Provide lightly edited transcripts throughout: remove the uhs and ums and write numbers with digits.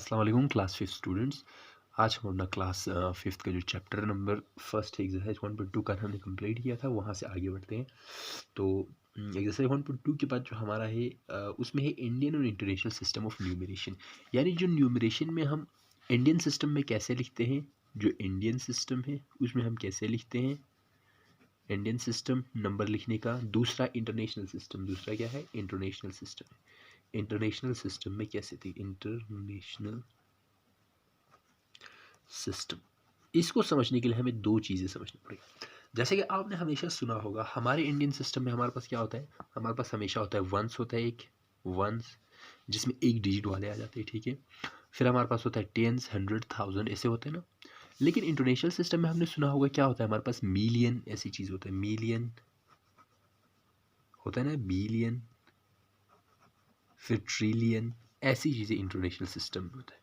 अस्सलाम वालेकुम class fifth students. आज हम अपना क्लास फिफ्थ का जो चैप्टर नंबर फर्स्ट एक्सरसाइज 1.2 का हमने कंप्लीट किया था, वहाँ से आगे बढ़ते हैं। तो एक्सरसाइज 1.2 के बाद जो हमारा है उसमें है इंडियन और इंटरनेशनल सिस्टम ऑफ न्यूमरेशन। यानी जो न्यूमरेशन में हम इंडियन सिस्टम में कैसे लिखते हैं, जो इंडियन सिस्टम है उसमें हम कैसे लिखते हैं इंडियन सिस्टम नंबर लिखने का। दूसरा इंटरनेशनल सिस्टम, दूसरा क्या है इंटरनेशनल सिस्टम। इंटरनेशनल सिस्टम में कैसे थी इंटरनेशनल सिस्टम। इसको समझने के लिए हमें दो चीज़ें समझनी पड़ेगी। जैसे कि आपने हमेशा सुना होगा हमारे इंडियन सिस्टम में हमारे पास क्या होता है, हमारे पास हमेशा होता है वंस, होता है एक वंस जिसमें एक डिजिट वाले आ जाते हैं, ठीक है। फिर हमारे पास होता है टेंस, हंड्रेड, थाउजेंड, ऐसे होते हैं ना। लेकिन इंटरनेशनल सिस्टम में हमने सुना होगा क्या होता है, हमारे पास मिलियन ऐसी चीज़ होता है, मिलियन होता है ना, बिलियन, फिर ट्रिलियन, ऐसी चीज़ें इंटरनेशनल सिस्टम में होता है।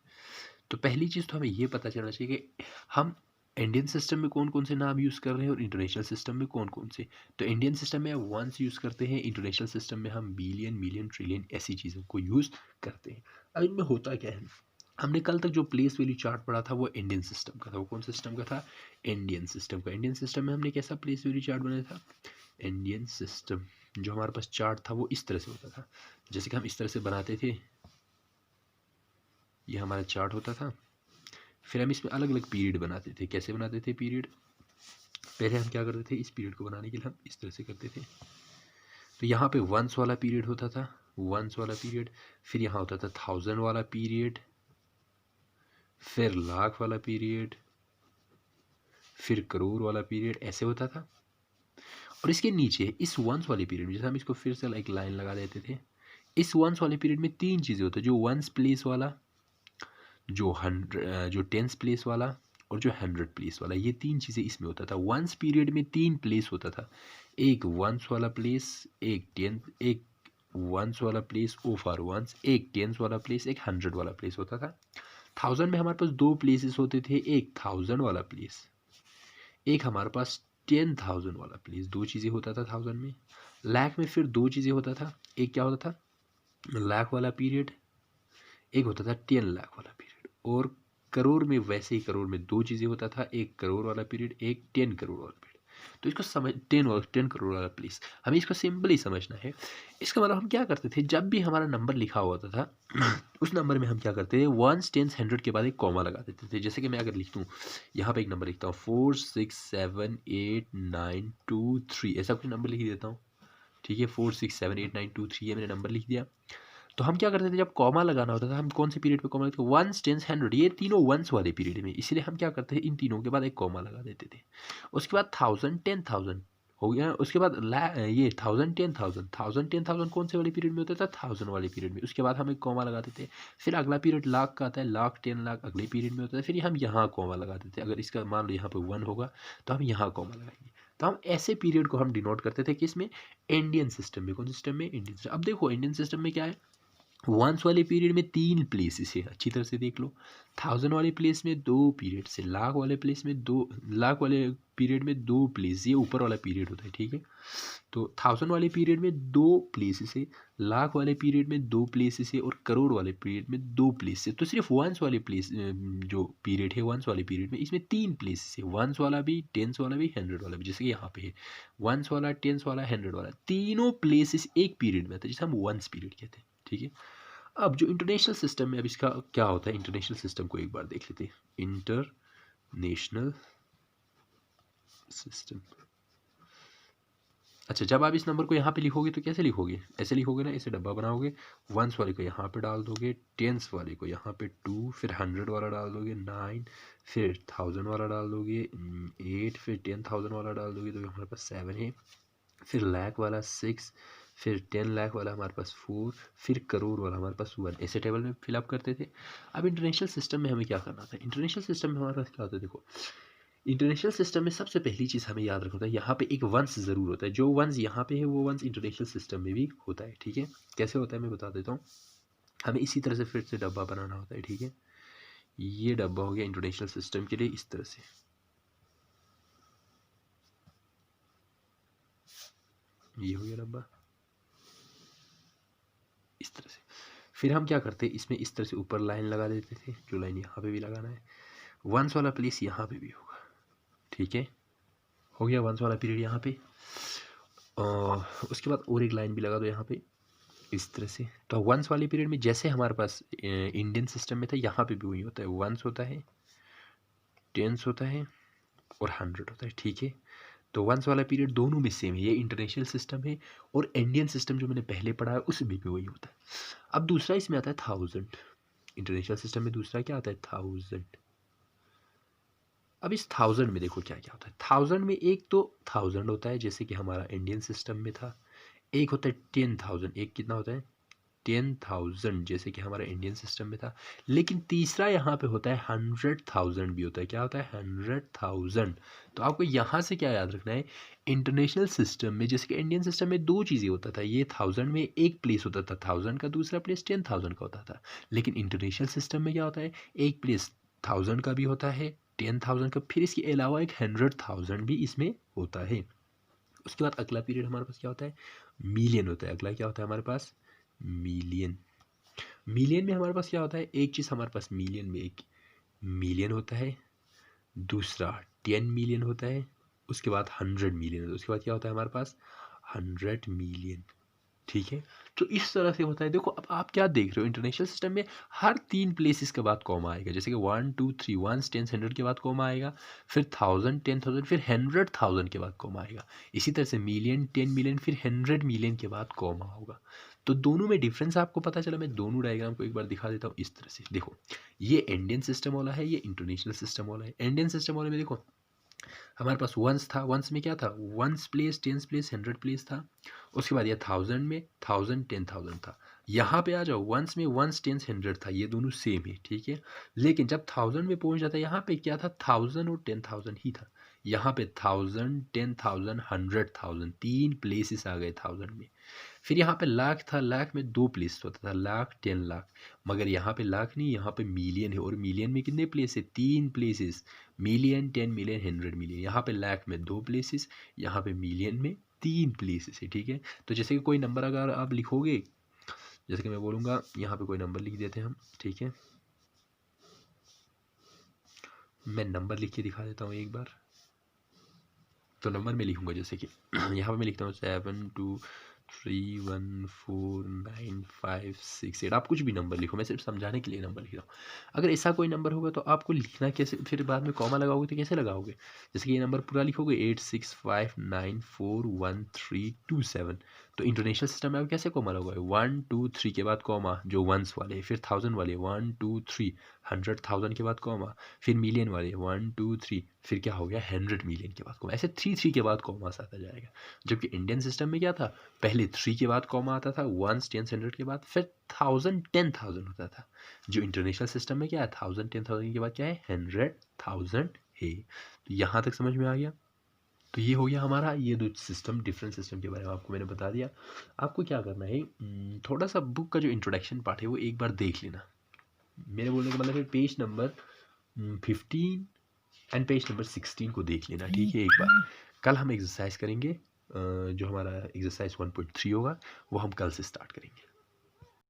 तो पहली चीज़ तो हमें ये पता चलना चाहिए कि हम इंडियन सिस्टम में कौन कौन से नाम यूज़ कर रहे हैं और इंटरनेशनल सिस्टम में कौन कौन से। तो इंडियन सिस्टम में वंस यूज़ करते हैं, इंटरनेशनल सिस्टम में हम बिलियन, मिलियन, ट्रिलियन ऐसी चीज़ों को यूज़ करते हैं। अब इनमें होता क्या है, हमने कल तक जो प्लेस वैल्यू चार्ट पढ़ा था वो इंडियन सिस्टम का था। वो कौन सिस्टम का था, इंडियन सिस्टम का। इंडियन सिस्टम में हमने कैसा प्लेस वैल्यू चार्ट बनाया था, इंडियन सिस्टम। जो हमारे पास चार्ट था वो इस तरह से होता था, जैसे कि हम इस तरह से बनाते थे, ये हमारा चार्ट होता था। फिर हम इसमें अलग अलग पीरियड बनाते थे। कैसे बनाते थे पीरियड, पहले हम क्या करते थे, इस पीरियड को बनाने के लिए हम इस तरह से करते थे। तो यहाँ पे वंस वाला पीरियड होता था, वंस वाला पीरियड। फिर यहाँ होता था थाउजेंड वाला पीरियड, फिर लाख वाला पीरियड, फिर करोड़ वाला पीरियड, ऐसे होता था। और इसके नीचे इस वंस वाले पीरियड में, जैसे हम इसको फिर से एक लाइन लगा देते थे, इस वंस वाले पीरियड में तीन चीज़ें होती है, जो वंस प्लेस वाला, जो जो टेंस प्लेस वाला और जो हंड्रेड प्लेस वाला, ये तीन चीज़ें इसमें होता था। वंस पीरियड में तीन प्लेस होता था, एक वंस वाला प्लेस, एक वंस वाला प्लेस ओ फॉर वंस, एक टेंस वाला प्लेस, एक हंड्रेड वाला प्लेस होता था। थाउजेंड में हमारे पास दो प्लेसेस होते थे, एक थाउजेंड वाला प्लेस, एक हमारे पास 10,000 वाला प्लेस। दो चीज़ें होता था थाउजेंड में। लाख में फिर दो चीज़ें होता था, एक क्या होता था लाख वाला पीरियड, एक होता था 10 लाख वाला पीरियड। और करोड़ में वैसे ही करोड़ में दो चीज़ें होता था, एक करोड़ वाला पीरियड, एक 10 करोड़ वाला पीरियड। तो इसको समझ 10 करोड़ वाला प्लीज़, हमें इसको सिंपली समझना है। इसका मतलब हम क्या करते थे, जब भी हमारा नंबर लिखा होता था उस नंबर में हम क्या करते थे, वंस, टेंस, हंड्रेड के बाद एक कॉमा लगा देते थे। जैसे कि मैं अगर लिख दूँ, यहाँ पे एक नंबर लिखता हूँ 4 6 7 8 9 2 3, ऐसा कुछ नंबर लिख देता हूँ, ठीक है। 4 6 7 8 9 2 3 ये मैंने नंबर लिख दिया। तो हम क्या करते थे, जब कॉमा लगाना होता था, हम कौन से पीरियड पे कॉमा लगाते थे, वंस, टेंस, हंड्रेड, ये तीनों वंस वाले पीरियड में, इसलिए हम क्या करते थे, इन तीनों के बाद एक कॉमा लगा देते थे। उसके बाद थाउजेंड, 10,000 हो गया। उसके बाद ये थाउजेंड, 10,000, थाउजेंड, 10,000 कौन से वाले पीरियड में होता था, थाउजेंड वाले पीरियड में। उसके बाद हम एक कॉमा लगाते थे। फिर अगला पीरियड लाख का आता है, लाख, 10 लाख अगले पीरियड में होता है, फिर हम यहाँ कॉमा लगाते थे। अगर इसका मान लो यहाँ पे 1 होगा तो हम यहाँ कॉमा लगाएंगे। तो हम ऐसे पीरियड को हम डिनोट करते थे किसमें, इंडियन सिस्टम में। कौन सिस्टम में, इंडियन सिस्टम। अब देखो इंडियन सिस्टम में क्या है, वंस वाले पीरियड में तीन प्लेसेस है, अच्छी तरह से देख लो। थाउजेंड वाले प्लेस में दो पीरियड से, लाख वाले प्लेस में दो, लाख वाले पीरियड में दो प्लेस, ये ऊपर वाला पीरियड होता है, ठीक है। तो थाउजेंड वाले पीरियड में दो प्लेसेस है, लाख वाले पीरियड में दो प्लेसेस है, और करोड़ वाले पीरियड में दो प्लेस है। तो सिर्फ वंस वाले प्लेस जो पीरियड है, वंस वाले पीरियड में इसमें तीन प्लेसेस है, वंस वाला भी, टेंस वाला भी, हंड्रेड वाला भी। जैसे कि यहाँ पे है वंस वाला, टेंस वाला, हंड्रेड वाला, तीनों प्लेसेस एक पीरियड में आता है, जिसे हम वंस पीरियड कहते हैं, ठीक है। अब जो इंटरनेशनल सिस्टम है, अब इसका क्या होता है, इंटरनेशनल सिस्टम को एक बार देख लेते हैं। इंटरनेशनल सिस्टम, अच्छा, जब आप इस नंबर को यहाँ पे लिखोगे तो कैसे लिखोगे, ऐसे लिखोगे ना, ऐसे डब्बा बनाओगे। वंस वाले को यहाँ पे डाल दोगे, टेंस वाले को यहाँ पे 2, फिर हंड्रेड वाला डाल दोगे 9, फिर थाउजेंड वाला डाल दोगे 8, फिर 10,000 वाला डाल दोगे तो हमारे पास 7 है, फिर लाख वाला 6, फिर 10 लाख वाला हमारे पास 4, फिर करोड़ वाला हमारे पास 1, ऐसे टेबल में फिलअप करते थे। अब इंटरनेशनल सिस्टम में हमें क्या करना था, इंटरनेशनल सिस्टम में हमारे पास क्या होता है, देखो इंटरनेशनल सिस्टम में सबसे पहली चीज़ हमें याद रखना होता है, यहाँ पे एक वंस ज़रूर होता है। जो वंस यहाँ पे है वो वंस इंटरनेशनल सिस्टम में भी होता है, ठीक है। कैसे होता है मैं बता देता हूँ। हमें इसी तरह से फिर से डब्बा बनाना होता है, ठीक है। ये डब्बा हो गया इंटरनेशनल सिस्टम के लिए, इस तरह से, ये हो गया डब्बा इस तरह से। फिर हम क्या करते, इसमें इस तरह से ऊपर लाइन लगा देते थे, जो लाइन यहाँ पे भी लगाना है, वंस वाला प्लेस यहाँ पे भी होगा, ठीक है, हो गया वंस वाला पीरियड यहाँ पे। उसके बाद और एक लाइन भी लगा दो यहाँ पे इस तरह से। तो वंस वाले पीरियड में जैसे हमारे पास इंडियन सिस्टम में था, यहाँ पे भी वही होता है, वंस होता है, टेंस होता है और 100 होता है, ठीक है। तो वंस वाला पीरियड दोनों में सेम है, ये इंटरनेशनल सिस्टम है और इंडियन सिस्टम जो मैंने पहले पढ़ा है उसमें भी वही होता है। अब दूसरा इसमें आता है 1000, इंटरनेशनल सिस्टम में दूसरा क्या आता है 1000। अब इस 1000 में देखो क्या क्या होता है, 1000 में एक तो 1000 होता है जैसे कि हमारा इंडियन सिस्टम में था, एक होता है 10,000, एक कितना होता है 10,000 जैसे कि हमारा इंडियन सिस्टम में था। लेकिन तीसरा यहाँ पे होता है 100,000 भी होता है, क्या होता है 100,000। तो आपको यहाँ से क्या याद रखना है, इंटरनेशनल सिस्टम में जैसे कि इंडियन सिस्टम में दो चीज़ें होता था, ये 1000 में एक प्लेस होता था 1000 का, दूसरा प्लेस 10,000 का होता था। लेकिन इंटरनेशनल सिस्टम में क्या होता है, एक प्लेस 1000 का भी होता है, 10,000 का, फिर इसके अलावा एक 100,000 भी इसमें होता है। उसके बाद अगला पीरियड हमारे पास क्या होता है, मिलियन होता है। अगला क्या होता है हमारे पास, मिलियन। मिलियन में हमारे पास क्या होता है, एक चीज़ हमारे पास मिलियन में एक मिलियन होता है, दूसरा 10 मिलियन होता है, उसके बाद 100 मिलियन होता है, उसके बाद क्या होता है हमारे पास 100 मिलियन, ठीक है। तो इस तरह से होता है। देखो अब आप क्या देख रहे हो, इंटरनेशनल सिस्टम में हर 3 प्लेसेस के बाद कॉमा आएगा, जैसे कि 1 2 3 1 10 100 के बाद कॉमा आएगा, फिर 1000 10,000, फिर 100,000 के बाद कॉमा आएगा। इसी तरह से मिलियन 10 मिलियन फिर 100 मिलियन के बाद कॉमा होगा। तो दोनों में डिफरेंस आपको पता चला। मैं दोनों डायग्राम को एक बार दिखा देता हूँ इस तरह से। देखो ये इंडियन सिस्टम वाला है, ये इंटरनेशनल सिस्टम वाला है। इंडियन सिस्टम वाले में देखो हमारे पास वंस था, वंस में क्या था, वंस प्लेस 10 प्लेस 100 प्लेस था। उसके बाद ये 1000 में 1000 10,000 था। यहाँ पे आ जाओ, वंस में वंस 10 100 था, ये दोनों सेम है, ठीक है। लेकिन जब 1000 में पहुंच जाता है, यहाँ पे क्या था 1000 और 10,000 ही था। यहाँ पे 1000 10,000 100,000 तीन प्लेसेस आ गए 1000 में। फिर यहाँ पे लाख था, लाख में दो प्लेस होता था, लाख 10 लाख। मगर यहाँ पे लाख नहीं, यहाँ पे मिलियन है, और मिलियन में कितने प्लेस है, तीन प्लेसेस, मिलियन 10 मिलियन 100 मिलियन। यहाँ पे लाख में दो प्लेसेस, यहाँ पे मिलियन में तीन प्लेसेस है, ठीक है। तो जैसे कि कोई नंबर अगर आप लिखोगे, जैसे कि मैं बोलूँगा यहाँ पे कोई नंबर लिख देते हैं हम, ठीक है। मैं नंबर लिख के दिखा देता हूँ एक बार। तो नंबर में लिखूँगा जैसे कि यहाँ पे मैं लिखता हूँ 723149556 आप कुछ भी नंबर लिखो, मैं सिर्फ समझाने के लिए नंबर लिख रहा हूँ। अगर ऐसा कोई नंबर होगा तो आपको लिखना कैसे, फिर बाद में कॉमा लगाओगे तो कैसे लगाओगे, जैसे कि ये नंबर पूरा लिखोगे 8659411327। तो इंटरनेशनल सिस्टम में आप कैसे कॉमा लगाओगे, 1 2 3 के बाद कॉमा जो वंस वाले, फिर 1000 वाले 1 2 3, 100,000 के बाद कॉमा, फिर मिलियन वाले 1 2 3, फिर क्या हो गया 100 मिलियन के बाद कॉमा, ऐसे 3 3 के बाद कॉमा आता जाएगा। जबकि इंडियन सिस्टम में क्या था, पहले 3 के बाद कॉमा आता था, 1 10 100 के बाद, फिर 1000 10,000 होता था। जो इंटरनेशनल सिस्टम में क्या है, 1000 10,000 के बाद क्या है 100,000 है। तो यहाँ तक समझ में आ गया। तो ये हो गया हमारा, ये दो सिस्टम, डिफरेंट सिस्टम के बारे में आपको मैंने बता दिया। आपको क्या करना है, थोड़ा सा बुक का जो इंट्रोडक्शन पार्ट है वो एक बार देख लेना। मेरे बोलने का मतलब है page number 15 and page number 16 को देख लेना, ठीक है एक बार। कल हम एक्सरसाइज करेंगे, जो हमारा एक्सरसाइज 1.3 होगा वो हम कल से स्टार्ट करेंगे।